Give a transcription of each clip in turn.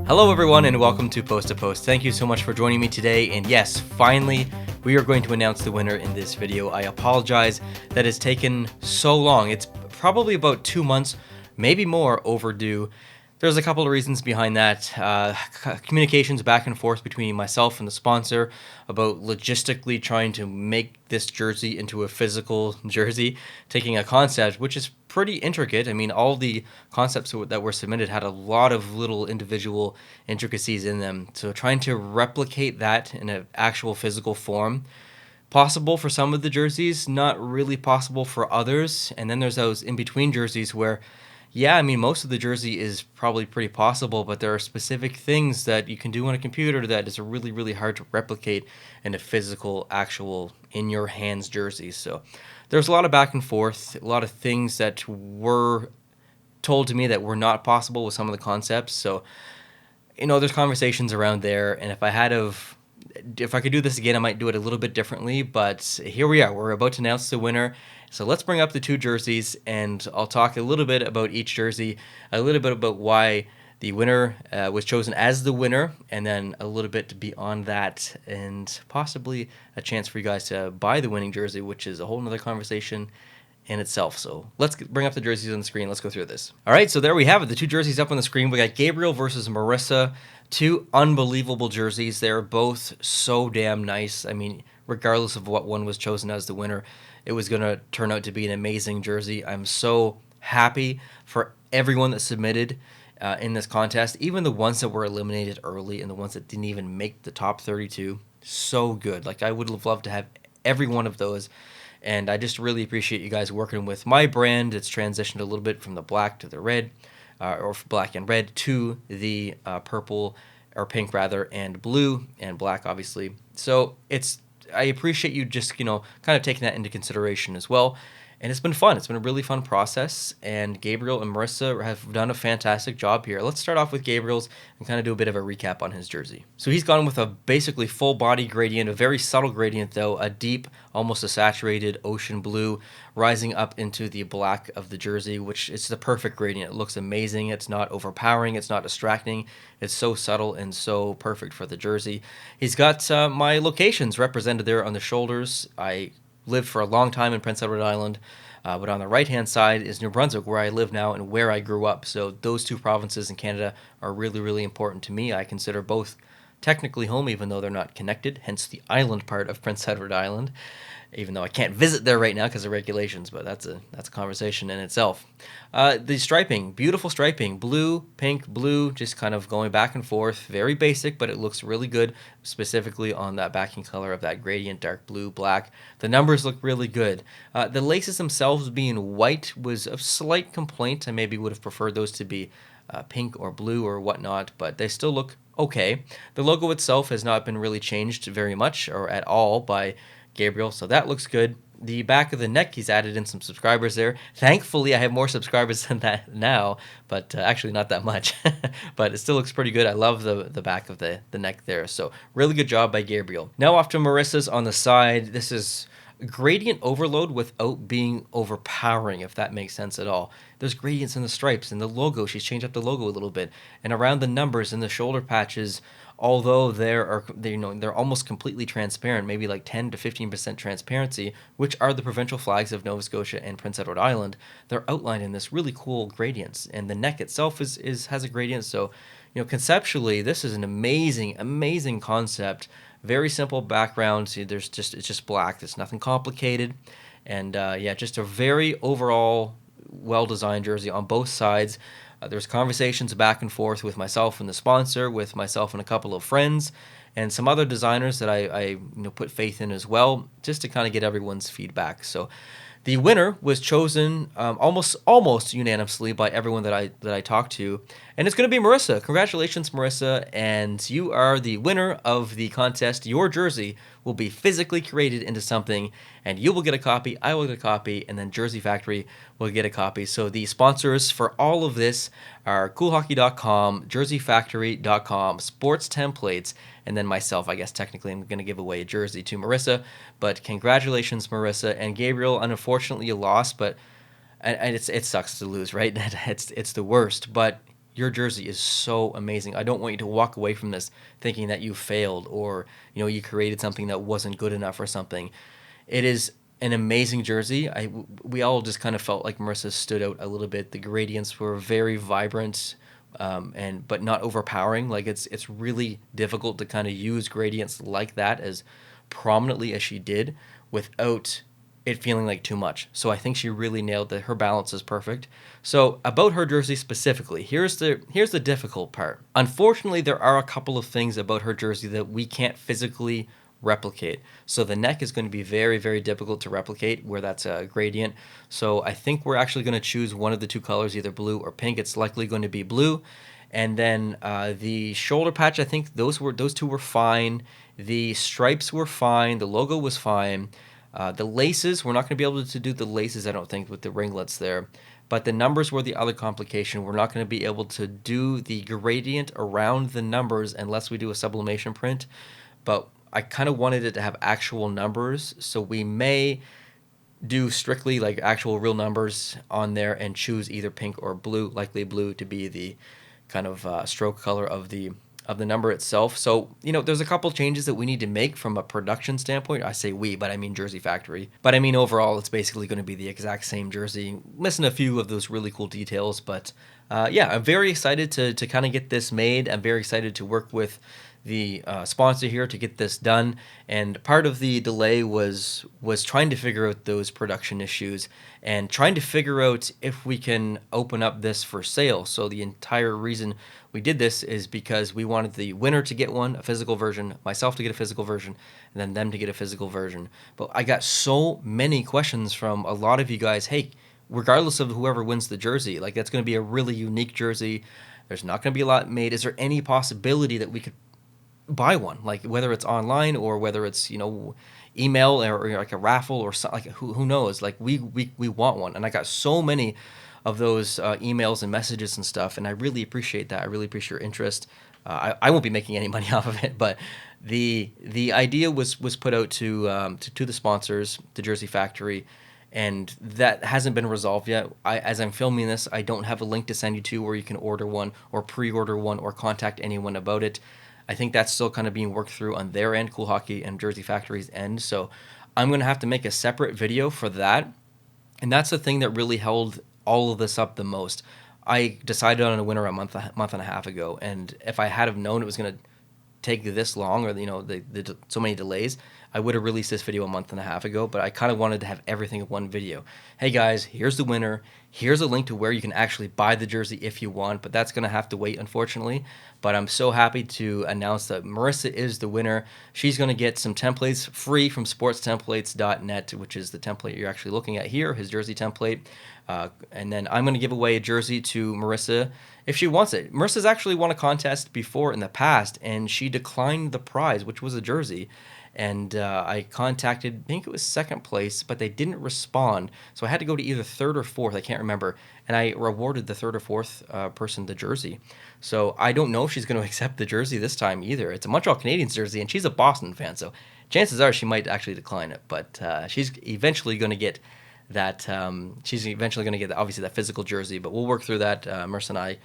Hello everyone and welcome to Post2Post. Thank you so much for joining me today, and yes, finally we are going to announce the winner in this video. I apologize that it's taken so long. It's probably about 2 months, maybe more, overdue. There's a couple of reasons behind that. Communications back and forth between myself and the sponsor about logistically trying to make this jersey into a physical jersey, taking a concept which is pretty intricate. I mean, all the concepts that were submitted had a lot of little individual intricacies in them. So trying to replicate that in an actual physical form, possible for some of the jerseys, not really possible for others. And then there's those in-between jerseys where, yeah, I mean, most of the jersey is probably pretty possible, but there are specific things that you can do on a computer that is really, really hard to replicate in a physical, actual, in-your-hands jersey. So there's a lot of back and forth, a lot of things that were told to me that were not possible with some of the concepts. So, there's conversations around there, and if I could do this again, I might do it a little bit differently, but here we are. We're about to announce the winner. So let's bring up the two jerseys, and I'll talk a little bit about each jersey, a little bit about why the winner was chosen as the winner, and then a little bit beyond that, and possibly a chance for you guys to buy the winning jersey, which is a whole nother conversation in itself. So let's bring up the jerseys on the screen. Let's go through this. All right, so there we have it. The two jerseys up on the screen. We got Gabriel versus Marissa. Two unbelievable jerseys. They're both so damn nice. I mean, regardless of what one was chosen as the winner, it was going to turn out to be an amazing jersey. I'm so happy for everyone that submitted in this contest, even the ones that were eliminated early and the ones that didn't even make the top 32. So good. Like, I would have loved to have every one of those. And I just really appreciate you guys working with my brand. It's transitioned a little bit from the black to the red, or black and red to the purple, or pink rather, and blue and black, obviously. So I appreciate you just, kind of taking that into consideration as well. And it's been fun. It's been a really fun process. And Gabriel and Marissa have done a fantastic job here. Let's start off with Gabriel's and kind of do a bit of a recap on his jersey. So he's gone with a basically full body gradient, a very subtle gradient though, a deep, almost a saturated ocean blue rising up into the black of the jersey, which is the perfect gradient. It looks amazing. It's not overpowering. It's not distracting. It's so subtle and so perfect for the jersey. He's got my locations represented there on the shoulders. I lived for a long time in Prince Edward Island, but on the right-hand side is New Brunswick, where I live now and where I grew up. So those two provinces in Canada are really, really important to me. I consider both technically home, even though they're not connected, hence the island part of Prince Edward Island, even though I can't visit there right now because of regulations, but that's a conversation in itself. The striping, beautiful striping, blue, pink, blue, just kind of going back and forth, very basic, but it looks really good, specifically on that backing color of that gradient, dark blue, black. The numbers look really good. The laces themselves being white was a slight complaint. I maybe would have preferred those to be pink or blue or whatnot, but they still look okay. The logo itself has not been really changed very much or at all by Gabriel, so that looks good. The back of the neck, he's added in some subscribers there. Thankfully, I have more subscribers than that now, but actually not that much. But it still looks pretty good. I love the back of the neck there, so really good job by Gabriel. Now off to Marissa's on the side. This is gradient overload without being overpowering, if that makes sense at all. There's gradients in the stripes and the logo. She's changed up the logo a little bit, and around the numbers and the shoulder patches, although they're almost completely transparent, maybe like 10 to 15% transparency, which are the provincial flags of Nova Scotia and Prince Edward Island. They're outlined in this really cool gradients, and the neck itself has a gradient. So, conceptually, this is an amazing concept. Very simple background. See, it's just black. There's nothing complicated, and just a very overall well-designed jersey on both sides. There's conversations back and forth with myself and the sponsor, with myself and a couple of friends, and some other designers that I put faith in as well, just to kind of get everyone's feedback. So the winner was chosen almost unanimously by everyone that I talked to, and it's going to be Marissa. Congratulations, Marissa, and you are the winner of the contest. Your jersey will be physically created into something, and you will get a copy, I will get a copy, and then Jersey Factory will get a copy. So the sponsors for all of this are coolhockey.com, jerseyfactory.com, Sports Templates, and then myself. I guess technically I'm going to give away a jersey to Marissa, but congratulations, Marissa. And Gabriel, unfortunately you lost, but and it sucks to lose, right? It's the worst, but your jersey is so amazing. I don't want you to walk away from this thinking that you failed, or you created something that wasn't good enough or something. It is an amazing jersey. We all just kind of felt like Marissa stood out a little bit. The gradients were very vibrant, but not overpowering. Like it's really difficult to kind of use gradients like that as prominently as she did without it feeling like too much. So I think she really nailed that. Her balance is perfect. So about her jersey specifically, here's the difficult part. Unfortunately, there are a couple of things about her jersey that we can't physically replicate. So the neck is going to be very, very difficult to replicate where that's a gradient. So I think we're actually going to choose one of the two colors, either blue or pink. It's likely going to be blue. And then the shoulder patch, I think those two were fine. The stripes were fine. The logo was fine. The laces, we're not going to be able to do the laces, I don't think, with the ringlets there. But the numbers were the other complication. We're not going to be able to do the gradient around the numbers unless we do a sublimation print. But I kind of wanted it to have actual numbers, so we may do strictly like actual real numbers on there and choose either pink or blue, likely blue to be the kind of stroke color of the number itself. So, there's a couple changes that we need to make from a production standpoint. I say we, but I mean Jersey Factory. But I mean overall, it's basically going to be the exact same jersey, missing a few of those really cool details. But yeah, I'm very excited to kind of get this made. I'm very excited to work with the sponsor here to get this done. And part of the delay was trying to figure out those production issues and trying to figure out if we can open up this for sale. So the entire reason we did this is because we wanted the winner to get one, a physical version, myself to get a physical version, and then them to get a physical version. But I got so many questions from a lot of you guys. Hey, regardless of whoever wins the jersey, like that's going to be a really unique jersey. There's not going to be a lot made. Is there any possibility that we could buy one, like whether it's online or whether it's email or like a raffle or something? Like who knows? Like we want one. And I got so many of those emails and messages and stuff, and I really appreciate that. I really appreciate your interest. I won't be making any money off of it, but the idea was put out to the sponsors, the Jersey Factory, and that hasn't been resolved yet. As I'm filming this, I don't have a link to send you to where you can order one or pre-order one or contact anyone about it. I think that's still kind of being worked through on their end, Cool Hockey and Jersey Factory's end. So I'm going to have to make a separate video for that. And that's the thing that really held all of this up the most. I decided on a winner a month and a half ago, and if I had have known it was going to take this long, or the so many delays, I would have released this video a month and a half ago. But I kind of wanted to have everything in one video. Hey guys, here's the winner. Here's a link to where you can actually buy the jersey if you want, but that's going to have to wait, unfortunately. But I'm so happy to announce that Marissa is the winner. She's going to get some templates free from sportstemplates.net, which is the template you're actually looking at here, his jersey template. And then I'm going to give away a jersey to Marissa if she wants it. Marissa's actually won a contest before in the past, and she declined the prize, which was a jersey. And I contacted, I think it was second place, but they didn't respond. So I had to go to either third or fourth, I can't remember. And I rewarded the third or fourth person the jersey. So I don't know if she's going to accept the jersey this time either. It's a Montreal Canadiens jersey, and she's a Boston fan. So chances are she might actually decline it. But she's eventually going to get that. Obviously that physical jersey. But we'll work through that. Marissa and I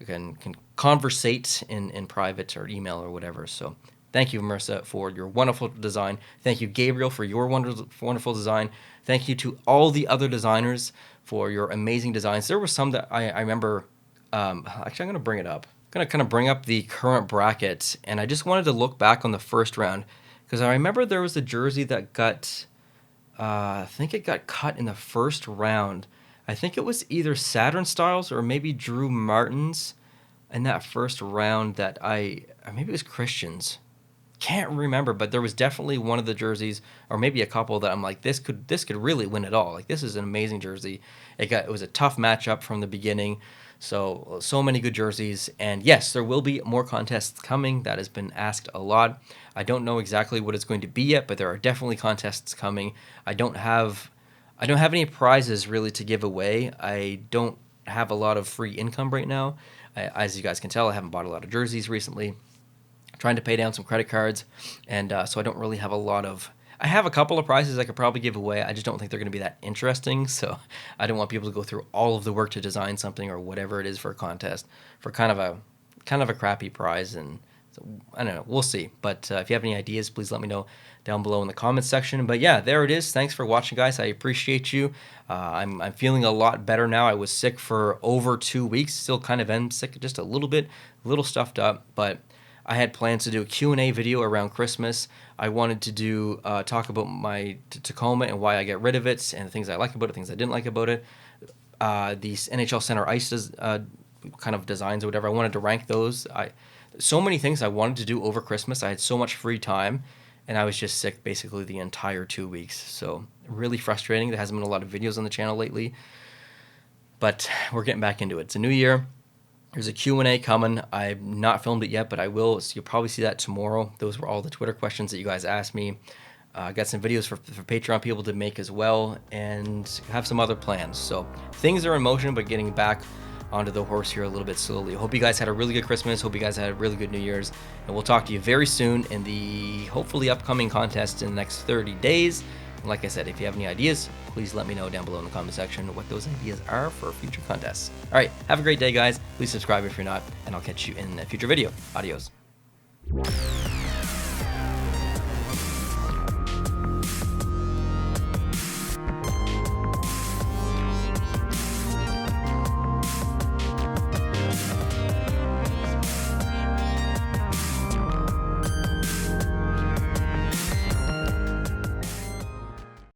can conversate in private or email or whatever. So thank you, Marissa, for your wonderful design. Thank you, Gabriel, for your wonderful design. Thank you to all the other designers for your amazing designs. There were some that I remember. Actually, I'm going to bring it up. I'm going to kind of bring up the current bracket, and I just wanted to look back on the first round because I remember there was a jersey that got, I think it got cut in the first round. I think it was either Saturn Styles or maybe Drew Martin's in that first round that or maybe it was Christian's. Can't remember, but there was definitely one of the jerseys, or maybe a couple, that I'm like, this could really win it all. Like, this is an amazing jersey. It was a tough matchup from the beginning. So many good jerseys. And yes, there will be more contests coming. That has been asked a lot. I don't know exactly what it's going to be yet, but there are definitely contests coming. I don't have any prizes really to give away. I don't have a lot of free income right now. As you guys can tell, I haven't bought a lot of jerseys recently. Trying to pay down some credit cards, and so I don't really have a lot of I have a couple of prizes I could probably give away. I just don't think they're going to be that interesting. So I don't want people to go through all of the work to design something or whatever it is for a contest for kind of a crappy prize. And so, I don't know. We'll see. But if you have any ideas, please let me know down below in the comments section. But yeah, there it is. Thanks for watching, guys. I appreciate you. I'm feeling a lot better now. I was sick for over 2 weeks. Still kind of am sick, just a little stuffed up. But I had plans to do a Q&A video around Christmas. I wanted to do talk about my Tacoma and why I get rid of it, and the things I like about it, things I didn't like about it. These NHL Center Ice kind of designs or whatever. I wanted to rank those. So many things I wanted to do over Christmas. I had so much free time, and I was just sick basically the entire 2 weeks. So really frustrating. There hasn't been a lot of videos on the channel lately, but we're getting back into it. It's a new year. There's a Q&A coming. I've not filmed it yet, but I will. So you'll probably see that tomorrow. Those were all the Twitter questions that you guys asked me. I got some videos for Patreon people to make as well, and have some other plans. So things are in motion, but getting back onto the horse here a little bit slowly. Hope you guys had a really good Christmas. Hope you guys had a really good New Year's. And we'll talk to you very soon in the hopefully upcoming contest in the next 30 days. And like I said, if you have any ideas, please let me know down below in the comment section what those ideas are for future contests. All right, have a great day, guys. Please subscribe if you're not, and I'll catch you in a future video. Adios.